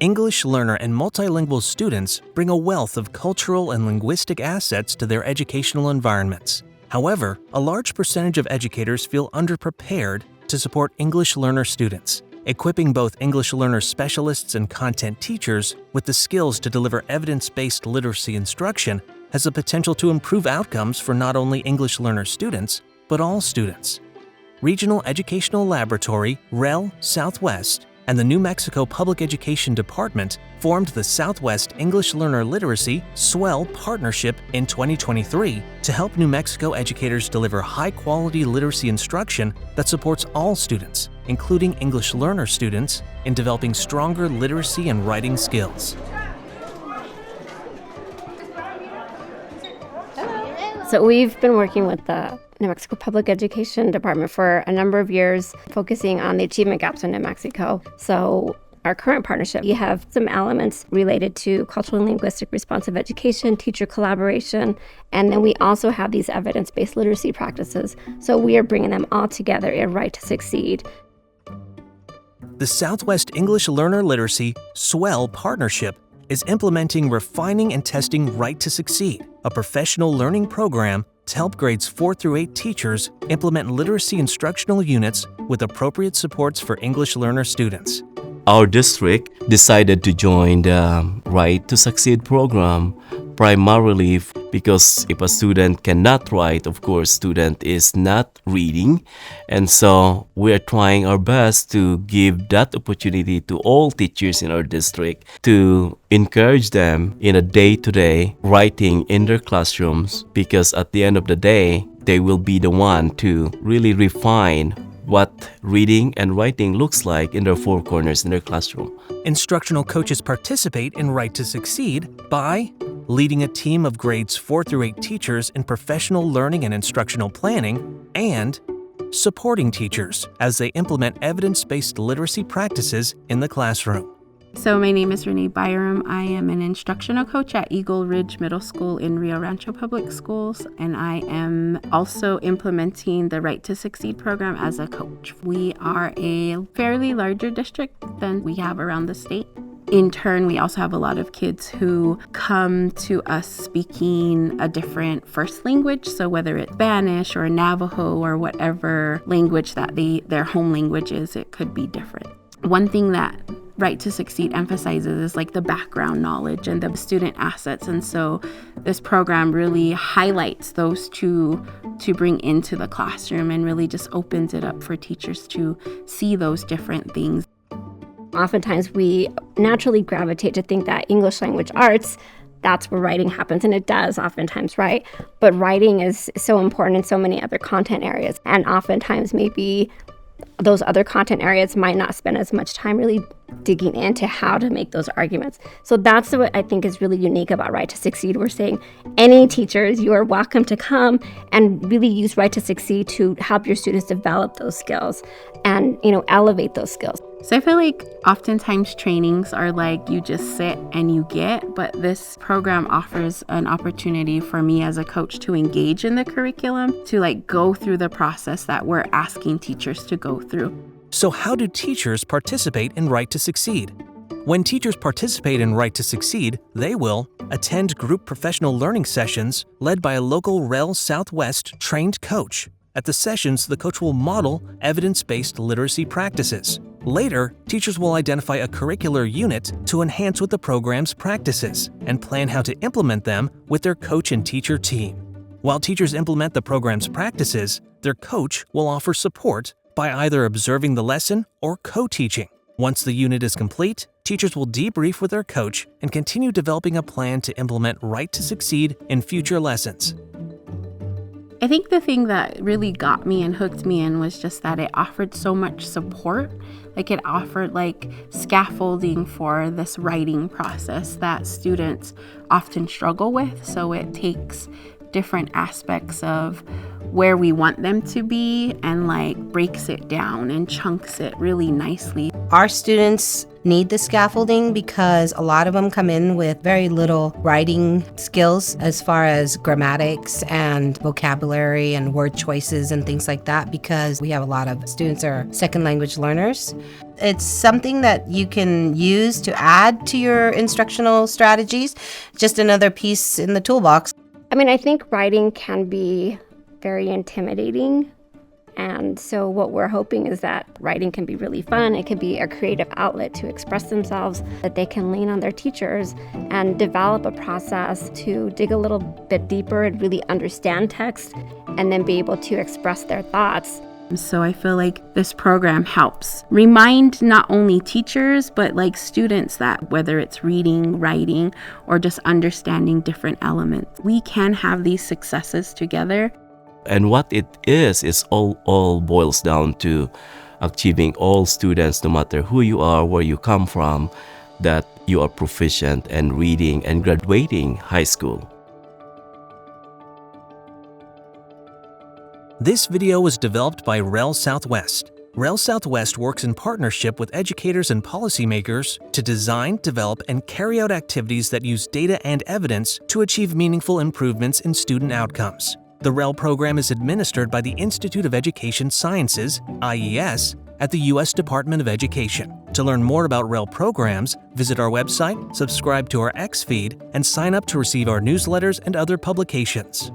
English learner and multilingual students bring a wealth of cultural and linguistic assets to their educational environments. However, a large percentage of educators feel underprepared to support English learner students. Equipping both English learner specialists and content teachers with the skills to deliver evidence-based literacy instruction has the potential to improve outcomes for not only English learner students, but all students. Regional Educational Laboratory, REL Southwest, and the New Mexico Public Education Department formed the Southwest English Learner Literacy SWELL partnership in 2023 to help New Mexico educators deliver high-quality literacy instruction that supports all students, including English learner students, in developing stronger literacy and writing skills. So we've been working with the New Mexico Public Education Department for a number of years, focusing on the achievement gaps in New Mexico. So our current partnership, we have some elements related to cultural and linguistic responsive education, teacher collaboration, and then we also have these evidence-based literacy practices. So we are bringing them all together in Right to Succeed. The Southwest English Learner Literacy SWELL partnership is implementing Refining and Testing Right to Succeed, a professional learning program to help grades 4 through 8 teachers implement literacy instructional units with appropriate supports for English learner students. Our district decided to join the Right to Succeed program primarily because if a student cannot write, of course, student is not reading. And so we are trying our best to give that opportunity to all teachers in our district to encourage them in a day-to-day writing in their classrooms, because at the end of the day, they will be the one to really refine what reading and writing looks like in their four corners in their classroom. Instructional coaches participate in Right to Succeed by leading a team of grades 4 through 8 teachers in professional learning and instructional planning, and supporting teachers as they implement evidence-based literacy practices in the classroom. So my name is Renee Byram. I am an instructional coach at Eagle Ridge Middle School in Rio Rancho Public Schools, and I am also implementing the Right to Succeed program as a coach. We are a fairly larger district than we have around the state. In turn, we also have a lot of kids who come to us speaking a different first language. So whether it's Spanish or Navajo or whatever language that their home language is, it could be different. One thing that Right to Succeed emphasizes is like the background knowledge and the student assets. And so this program really highlights those two to bring into the classroom and really just opens it up for teachers to see those different things. Oftentimes we naturally gravitate to think that English language arts, that's where writing happens, and it does oftentimes, right? But writing is so important in so many other content areas, and oftentimes maybe those other content areas might not spend as much time really digging into how to make those arguments. So that's what I think is really unique about Right to Succeed. We're saying any teachers, you are welcome to come and really use Right to Succeed to help your students develop those skills and, elevate those skills. So I feel like oftentimes trainings are like you just sit and you get, but this program offers an opportunity for me as a coach to engage in the curriculum, to go through the process that we're asking teachers to go through. So how do teachers participate in Right to Succeed? When teachers participate in Right to Succeed, they will attend group professional learning sessions led by a local REL Southwest trained coach. At the sessions, the coach will model evidence-based literacy practices. Later, teachers will identify a curricular unit to enhance with the program's practices and plan how to implement them with their coach and teacher team. While teachers implement the program's practices, their coach will offer support by either observing the lesson or co-teaching. Once the unit is complete, teachers will debrief with their coach and continue developing a plan to implement Right to Succeed in future lessons. I think the thing that really got me and hooked me in was just that it offered so much support. It offered scaffolding for this writing process that students often struggle with. So it takes different aspects of where we want them to be and like breaks it down and chunks it really nicely. Our students need the scaffolding because a lot of them come in with very little writing skills as far as grammatics and vocabulary and word choices and things like that, because we have a lot of students who are second language learners. It's something that you can use to add to your instructional strategies, just another piece in the toolbox. I mean, I think writing can be very intimidating. And so what we're hoping is that writing can be really fun. It can be a creative outlet to express themselves, that they can lean on their teachers and develop a process to dig a little bit deeper and really understand text and then be able to express their thoughts. So I feel like this program helps remind not only teachers, but like students that whether it's reading, writing, or just understanding different elements, we can have these successes together. And what it is all boils down to achieving all students, no matter who you are, where you come from, that you are proficient in reading and graduating high school. This video was developed by REL Southwest. REL Southwest works in partnership with educators and policymakers to design, develop, and carry out activities that use data and evidence to achieve meaningful improvements in student outcomes. The REL program is administered by the Institute of Education Sciences, IES, at the U.S. Department of Education. To learn more about REL programs, visit our website, subscribe to our X feed, and sign up to receive our newsletters and other publications.